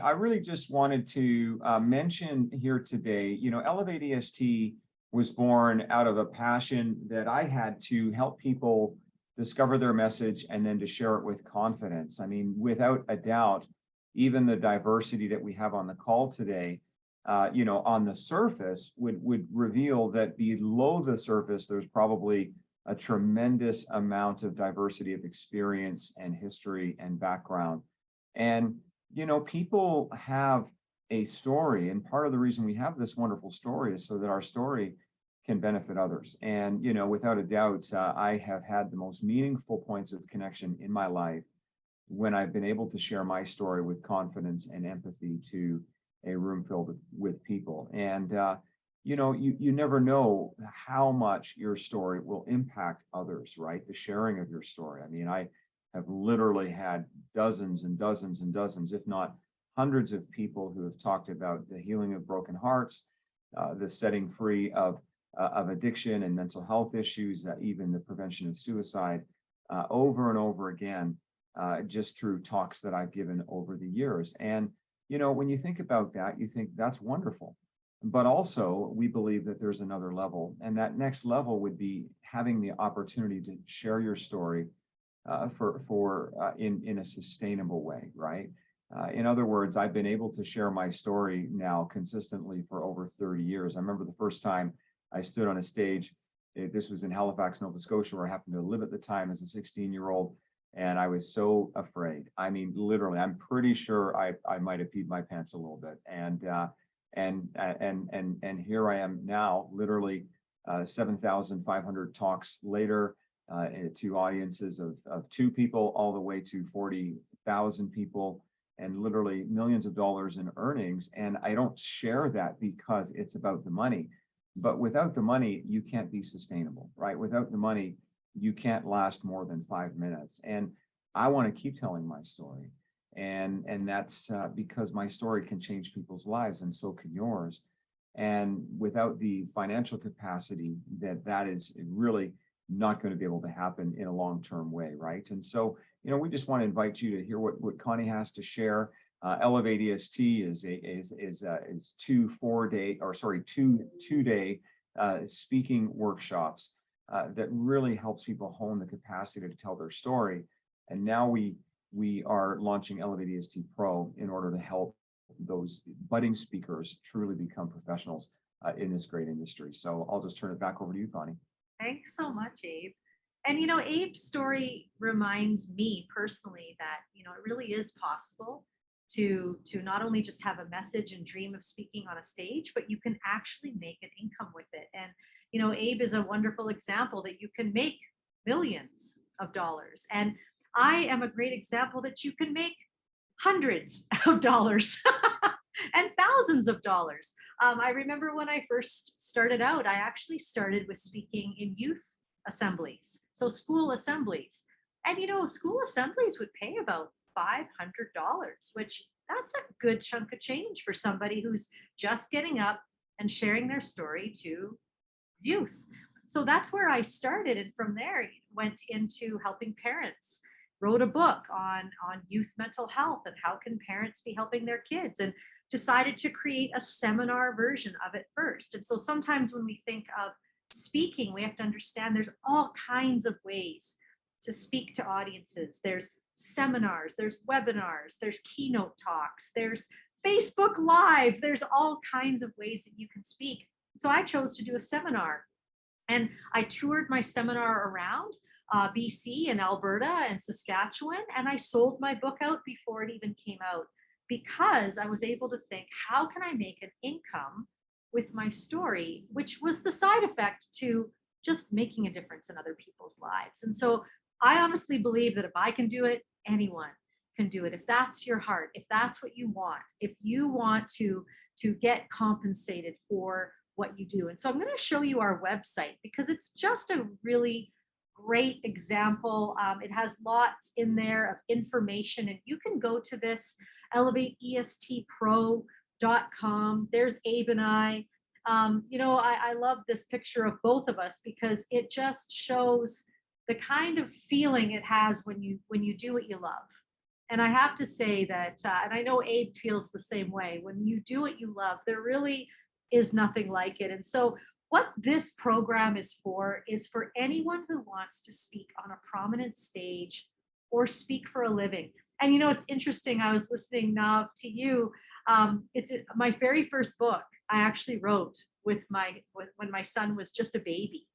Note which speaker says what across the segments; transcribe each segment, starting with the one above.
Speaker 1: I really just wanted to mention here today, Elevate EST was born out of a passion that I had to help people discover their message and then to share it with confidence. I mean, without a doubt, even the diversity that we have on the call today, on the surface would reveal that below the surface, there's probably a tremendous amount of diversity of experience and history and background. And people have a story, and part of the reason we have this wonderful story is so that our story can benefit others. And, without a doubt, I have had the most meaningful points of connection in my life when I've been able to share my story with confidence and empathy to a room filled with people. And, you never know how much your story will impact others, right? The sharing of your story. I mean, I have literally had dozens and dozens and dozens, if not hundreds of people who have talked about the healing of broken hearts, the setting free of addiction and mental health issues, even the prevention of suicide, over and over again, just through talks that I've given over the years. And, when you think about that, you think that's wonderful. But also, we believe that there's another level. And that next level would be having the opportunity to share your story in a sustainable way, right? In other words, I've been able to share my story now consistently for over 30 years. I remember the first time I stood on a stage. This was in Halifax, Nova Scotia, where I happened to live at the time as a 16-year-old, and I was so afraid. I mean, literally, I'm pretty sure I might have peed my pants a little bit. And here I am now, literally 7,500 talks later, to audiences of two people all the way to 40,000 people, and literally millions of dollars in earnings. And I don't share that because it's about the money, but without the money, you can't be sustainable, right? Without the money, you can't last more than 5 minutes. And I want to keep telling my story. And that's because my story can change people's lives, and so can yours. And without the financial capacity, that is really not going to be able to happen in a long-term way, right? And so, we just want to invite you to hear what Connie has to share. Elevate EST is two 2 day speaking workshops that really helps people hone the capacity to tell their story. And now we are launching Elevate EST Pro in order to help those budding speakers truly become professionals in this great industry. So I'll just turn it back over to you, Connie.
Speaker 2: Thanks so much, Abe. And Abe's story reminds me personally that it really is possible to not only just have a message and dream of speaking on a stage, but you can actually make an income with it. And Abe is a wonderful example that you can make millions of dollars. And I am a great example that you can make hundreds of dollars and thousands of dollars. I remember when I first started out, I actually started with speaking in youth assemblies, so school assemblies. And school assemblies would pay about $500, which that's a good chunk of change for somebody who's just getting up and sharing their story to youth. So that's where I started. And from there, went into helping parents, wrote a book on youth mental health and how can parents be helping their kids, and decided to create a seminar version of it first. And so sometimes when we think of speaking, we have to understand there's all kinds of ways to speak to audiences. There's seminars, there's webinars, there's keynote talks, there's Facebook Live, there's all kinds of ways that you can speak. So I chose to do a seminar, and I toured my seminar around BC and Alberta and Saskatchewan, and I sold my book out before it even came out, because I was able to think, how can I make an income with my story, which was the side effect to just making a difference in other people's lives. And so I honestly believe that if I can do it, anyone can do it. If that's your heart, if that's what you want, if you want to get compensated for what you do. And so I'm going to show you our website, because it's just a really great example. It has lots in there of information, and you can go to this elevateestpro.com. There's Abe and I. I love this picture of both of us, because it just shows the kind of feeling it has when you do what you love. And I have to say that, and I know Abe feels the same way, when you do what you love, there really is nothing like it. And so, what this program is for anyone who wants to speak on a prominent stage or speak for a living. And it's interesting. I was listening now to you. It's my very first book I actually wrote when my son was just a baby.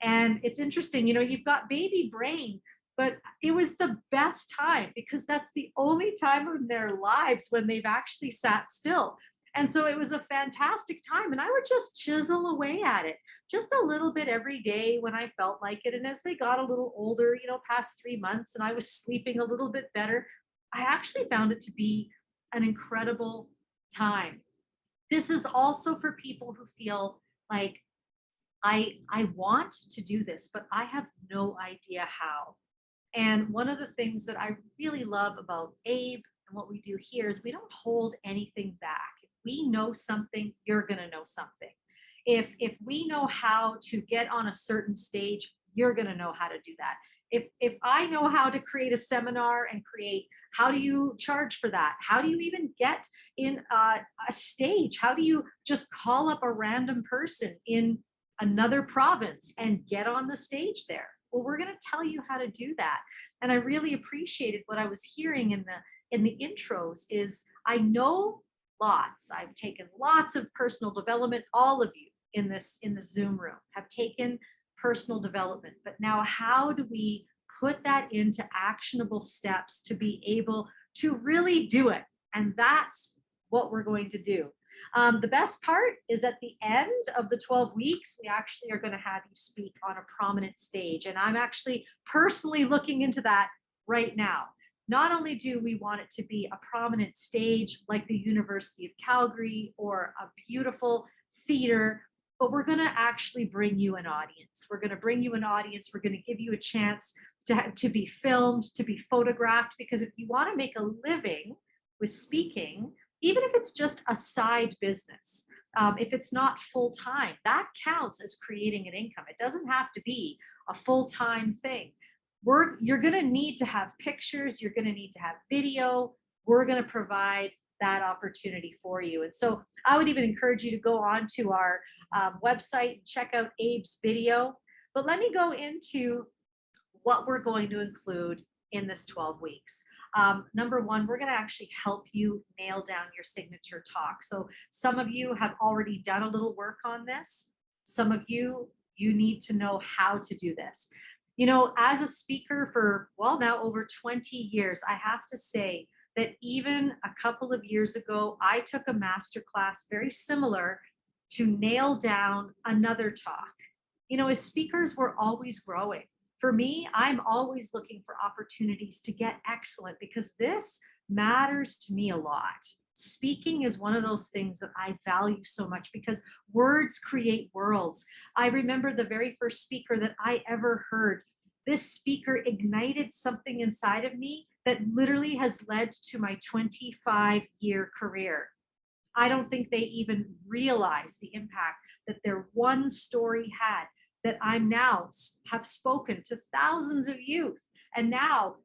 Speaker 2: And it's interesting, you've got baby brain, but it was the best time because that's the only time in their lives when they've actually sat still. And so it was a fantastic time. And I would just chisel away at it just a little bit every day when I felt like it. And as they got a little older, past 3 months, and I was sleeping a little bit better, I actually found it to be an incredible time. This is also for people who feel like I want to do this, but I have no idea how. And one of the things that I really love about Abe and what we do here is we don't hold anything back. If we know something, you're going to know something. If we know how to get on a certain stage, you're going to know how to do that. If I know how to create a seminar and create, how do you charge for that? How do you even get in a stage? How do you just call up a random person in another province and get on the stage there? Well, we're going to tell you how to do that. And I really appreciated what I was hearing in the intros is I know lots. I've taken lots of personal development. All of you in the Zoom room have taken personal development. But now how do we put that into actionable steps to be able to really do it? And that's what we're going to do. The best part is at the end of the 12 weeks, we actually are going to have you speak on a prominent stage. And I'm actually personally looking into that right now. Not only do we want it to be a prominent stage like the University of Calgary or a beautiful theater, but we're going to actually bring you an audience. We're going to bring you an audience. We're going to give you a chance to be filmed, to be photographed, because if you want to make a living with speaking, even if it's just a side business, if it's not full time, that counts as creating an income. It doesn't have to be a full time thing. You're going to need to have pictures. You're going to need to have video. We're going to provide that opportunity for you. And so I would even encourage you to go on to our website and check out Abe's video. But let me go into what we're going to include in this 12 weeks. Number one, we're going to actually help you nail down your signature talk. So some of you have already done a little work on this. Some of you need to know how to do this. As a speaker for, well, now over 20 years, I have to say that even a couple of years ago, I took a masterclass very similar to nail down another talk. As speakers, we're always growing. For me, I'm always looking for opportunities to get excellent because this matters to me a lot. Speaking is one of those things that I value so much because words create worlds. I remember the very first speaker that I ever heard. This speaker ignited something inside of me that literally has led to my 25-year career. I don't think they even realize the impact that their one story had, that I'm now have spoken to thousands of youth and now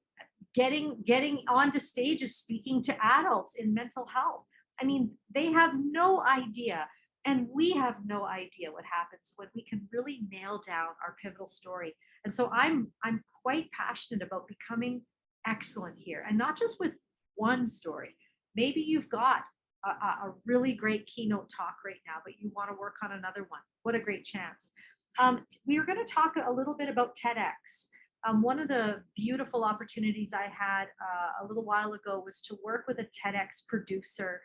Speaker 2: getting onto stages speaking to adults in mental health. I mean, they have no idea, and we have no idea what happens when we can really nail down our pivotal story. And so I'm quite passionate about becoming excellent here, and not just with one story. Maybe you've got a really great keynote talk right now, but you want to work on another one. What a great chance. We are going to talk a little bit about TEDx. One of the beautiful opportunities I had a little while ago was to work with a TEDx producer.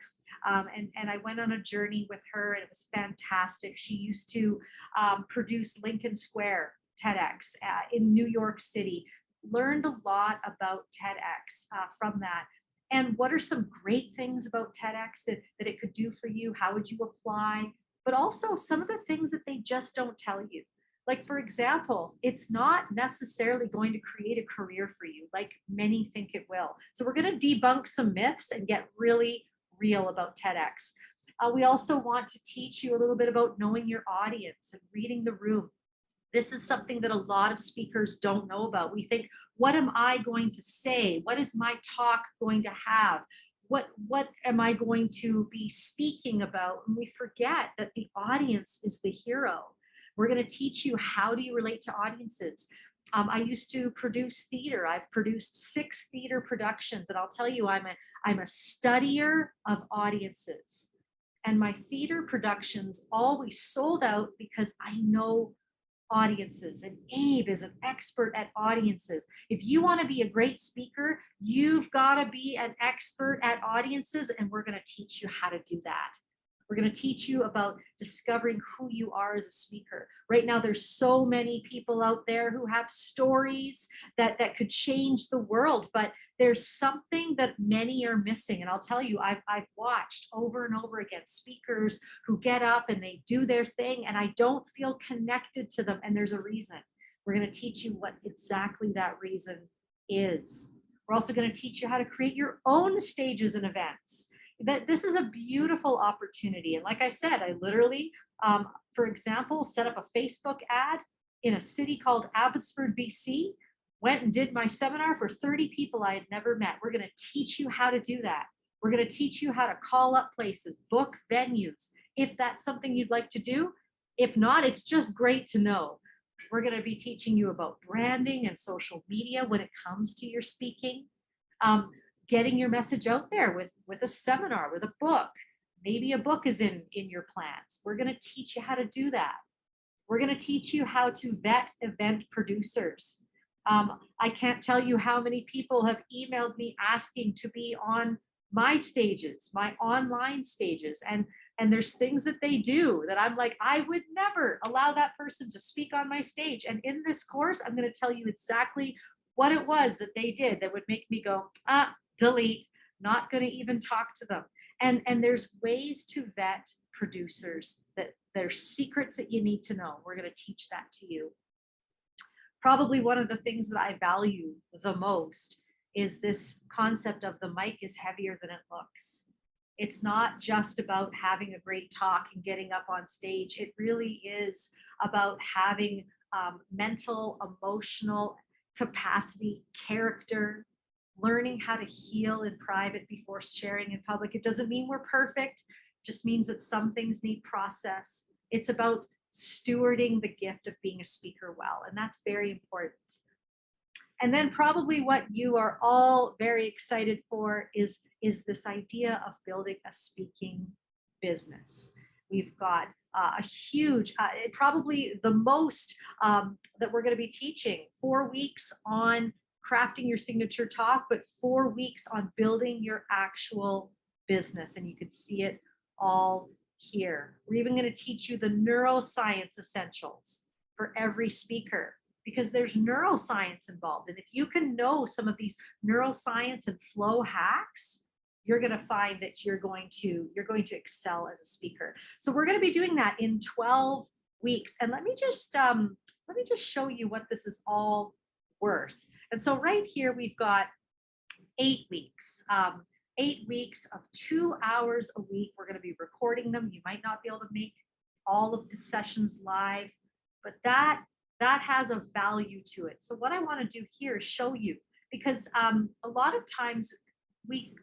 Speaker 2: And I went on a journey with her, and it was fantastic. She used to produce Lincoln Square TEDx in New York City. Learned a lot about TEDx from that. And what are some great things about TEDx that it could do for you? How would you apply? But also some of the things that they just don't tell you. Like, for example, it's not necessarily going to create a career for you like many think it will. So we're going to debunk some myths and get really real about TEDx. We also want to teach you a little bit about knowing your audience and reading the room. This is something that a lot of speakers don't know about. We think, what am I going to say? What is my talk going to have? What am I going to be speaking about? And we forget that the audience is the hero. We're going to teach you, how do you relate to audiences. I used to produce theater. I've produced 6 theater productions, and I'll tell you, I'm a studier of audiences. And my theater productions always sold out because I know audiences, and Abe is an expert at audiences. If you want to be a great speaker, you've got to be an expert at audiences, and we're going to teach you how to do that. We're going to teach you about discovering who you are as a speaker. Right now, there's so many people out there who have stories that could change the world, but there's something that many are missing. And I'll tell you, I've watched over and over again speakers who get up and they do their thing, and I don't feel connected to them. And there's a reason. We're going to teach you what exactly that reason is. We're also going to teach you how to create your own stages and events. That this is a beautiful opportunity. And like I said, I literally, for example, set up a Facebook ad in a city called Abbotsford, BC, went and did my seminar for 30 people I had never met. We're going to teach you how to do that. We're going to teach you how to call up places, book venues, if that's something you'd like to do. If not, it's just great to know. We're going to be teaching you about branding and social media when it comes to your speaking. Getting your message out there with a seminar, with a book. Maybe a book is in your plans. We're going to teach you how to do that. We're going to teach you how to vet event producers. I can't tell you how many people have emailed me asking to be on my stages, my online stages. And there's things that they do that I'm like, I would never allow that person to speak on my stage. And in this course, I'm going to tell you exactly what it was that they did that would make me go, delete, not going to even talk to them. And there's ways to vet producers, that there's secrets that you need to know. We're going to teach that to you. Probably one of the things that I value the most is this concept of the mic is heavier than it looks. It's not just about having a great talk and getting up on stage. It really is about having mental, emotional capacity, character, learning how to heal in private before sharing in public. It doesn't mean we're perfect, it just means that some things need process. It's about stewarding the gift of being a speaker well, and that's very important. And then probably what you are all very excited for is this idea of building a speaking business. We've got a huge, probably the most that we're going to be teaching, 4 weeks on crafting your signature talk, but 4 weeks on building your actual business. And you can see it all here. We're even going to teach you the neuroscience essentials for every speaker, because there's neuroscience involved. And if you can know some of these neuroscience and flow hacks, you're going to find that you're going to excel as a speaker. So we're going to be doing that in 12 weeks. And let me just show you what this is all worth. And so right here we've got 8 weeks. 8 weeks of 2 hours a week. We're going to be recording them. You might not be able to make all of the sessions live, but that has a value to it. So what I want to do here is show you, because a lot of times we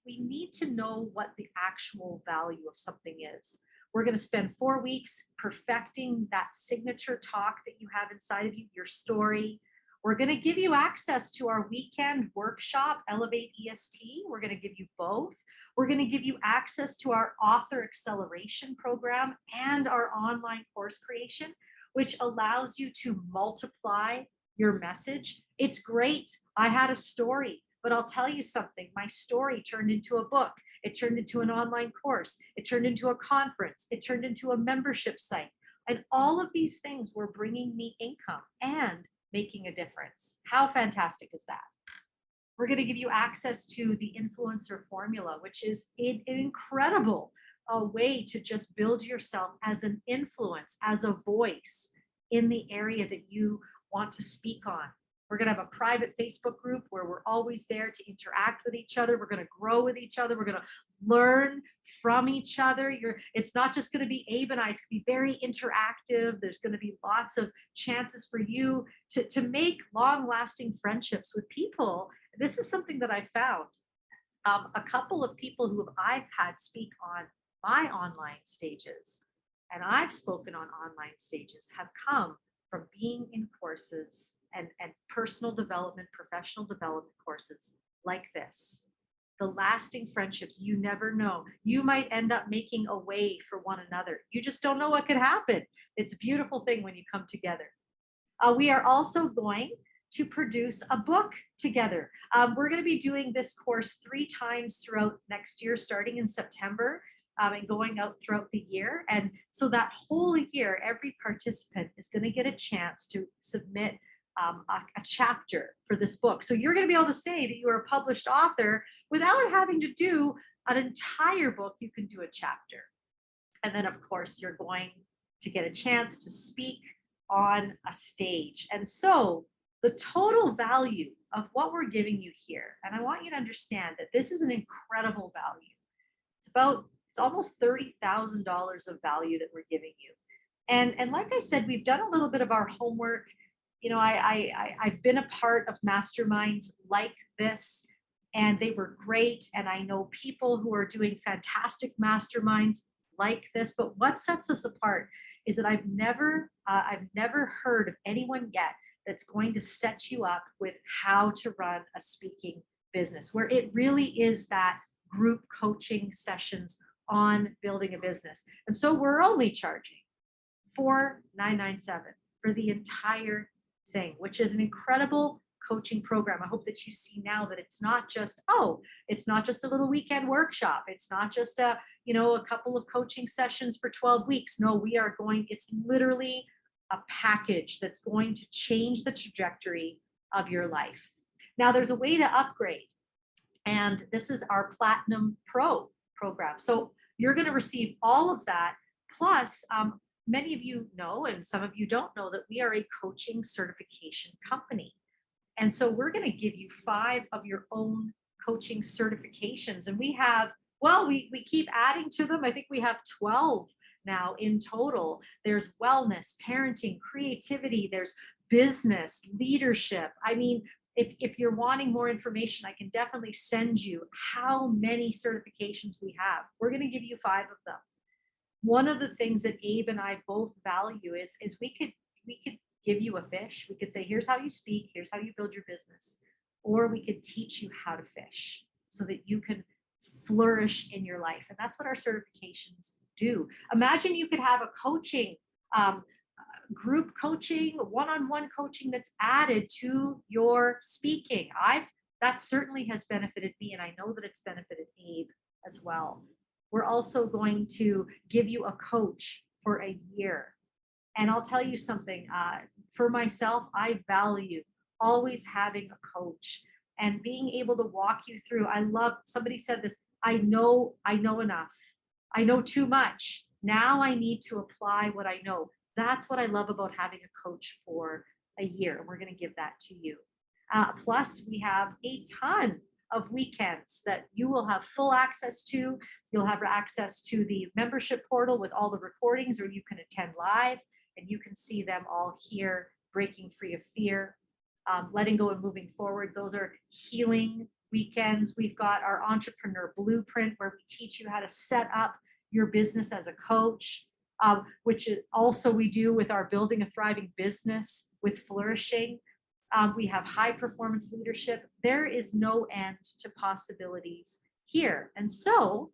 Speaker 2: need to know what the actual value of something is. We're going to spend 4 weeks perfecting that signature talk that you have inside of you, your story. We're going to give you access to our weekend workshop, Elevate EST. We're going to give you both. We're going to give you access to our author acceleration program and our online course creation, which allows you to multiply your message. It's great. I had a story, but I'll tell you something. My story turned into a book. It turned into an online course. It turned into a conference. It turned into a membership site. And all of these things were bringing me income and making a difference. How fantastic is that? We're going to give you access to the influencer formula, which is an incredible way to just build yourself as an influence, as a voice in the area that you want to speak on. We're going to have a private Facebook group where we're always there to interact with each other. We're going to grow with each other. We're going to learn from each other. It's not just going to be Abe and I. It's going to be very interactive. There's going to be lots of chances for you to make long-lasting friendships with people. This is something that I found. A couple of people who I've had speak on my online stages, and I've spoken on online stages, have come from being in courses and personal development, professional development courses like this. The lasting friendships, you never know. You might end up making a way for one another. You just don't know what could happen. It's a beautiful thing when you come together. We are also going to produce a book together. We're going to be doing this course 3 times throughout next year, starting in September. And going out throughout the year. And so that whole year, every participant is going to get a chance to submit a chapter for this book. So you're going to be able to say that you are a published author without having to do an entire book. You can do a chapter. And then, of course, you're going to get a chance to speak on a stage. And so the total value of what we're giving you here, and I want you to understand that this is an incredible value. It's almost $30,000 of value that we're giving you. And like I said, we've done a little bit of our homework. You know, I've been a part of masterminds like this, and they were great. And I know people who are doing fantastic masterminds like this. But what sets us apart is that I've never heard of anyone yet that's going to set you up with how to run a speaking business, where it really is that group coaching sessions on building a business. And so we're only charging $4,997 for the entire thing, which is an incredible coaching program. I hope that you see now that it's not just a little weekend workshop. It's not just a couple of coaching sessions for 12 weeks. No, it's literally a package that's going to change the trajectory of your life. Now, there's a way to upgrade, and this is our Platinum Pro program. So you're going to receive all of that. Plus, many of you know, and some of you don't know, that we are a coaching certification company. And so we're going to give you 5 of your own coaching certifications. And we keep adding to them. I think we have 12 now in total. There's wellness, parenting, creativity, there's business, leadership. I mean, if you're wanting more information, I can definitely send you how many certifications we have. We're going to give you 5 of them. One of the things that Abe and I both value is we could give you a fish. We could say, here's how you speak, here's how you build your business. Or we could teach you how to fish so that you can flourish in your life. And that's what our certifications do. Imagine you could have a coaching group coaching, one-on-one coaching that's added to your speaking. That certainly has benefited me, and I know that it's benefited Abe as well. We're also going to give you a coach for a year. And I'll tell you something, for myself, I value always having a coach and being able to walk you through. Somebody said this, I know enough. I know too much. Now I need to apply what I know. That's what I love about having a coach for a year. We're going to give that to you. Plus, we have a ton of weekends that you will have full access to. You'll have access to the membership portal with all the recordings, or you can attend live and you can see them all here. Breaking Free of Fear, Letting Go and Moving Forward. Those are healing weekends. We've got our Entrepreneur Blueprint, where we teach you how to set up your business as a coach. Which is also we do with our Building a Thriving Business with Flourishing. We have high performance leadership. There is no end to possibilities here. And so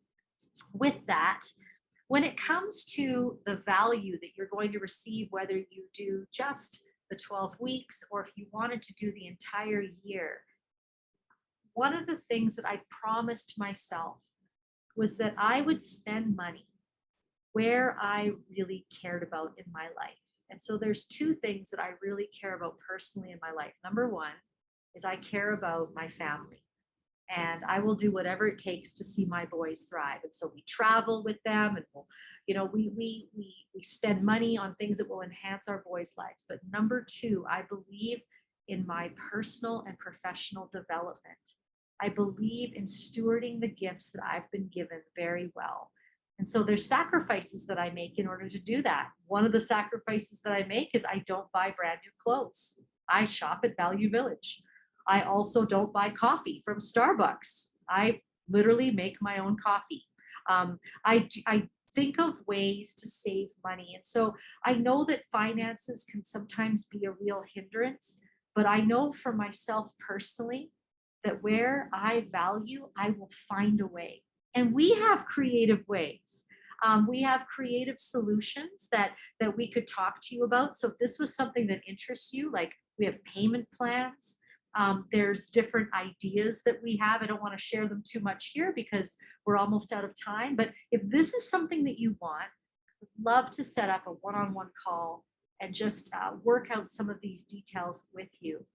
Speaker 2: with that, when it comes to the value that you're going to receive, whether you do just the 12 weeks or if you wanted to do the entire year, one of the things that I promised myself was that I would spend money where I really cared about in my life. And so there's 2 things that I really care about personally in my life. Number 1 is I care about my family, and I will do whatever it takes to see my boys thrive. And so we travel with them, and we spend money on things that will enhance our boys' lives. But number 2, I believe in my personal and professional development. I believe in stewarding the gifts that I've been given very well. And so there's sacrifices that I make in order to do that. One of the sacrifices that I make is I don't buy brand new clothes. I shop at Value Village. I also don't buy coffee from Starbucks. I literally make my own coffee. I think of ways to save money. And so I know that finances can sometimes be a real hindrance, but I know for myself personally that where I value, I will find a way. And we have creative ways. We have creative solutions that we could talk to you about. So if this was something that interests you, like we have payment plans, there's different ideas that we have. I don't want to share them too much here because we're almost out of time. But if this is something that you want, I'd love to set up a one-on-one call and just work out some of these details with you.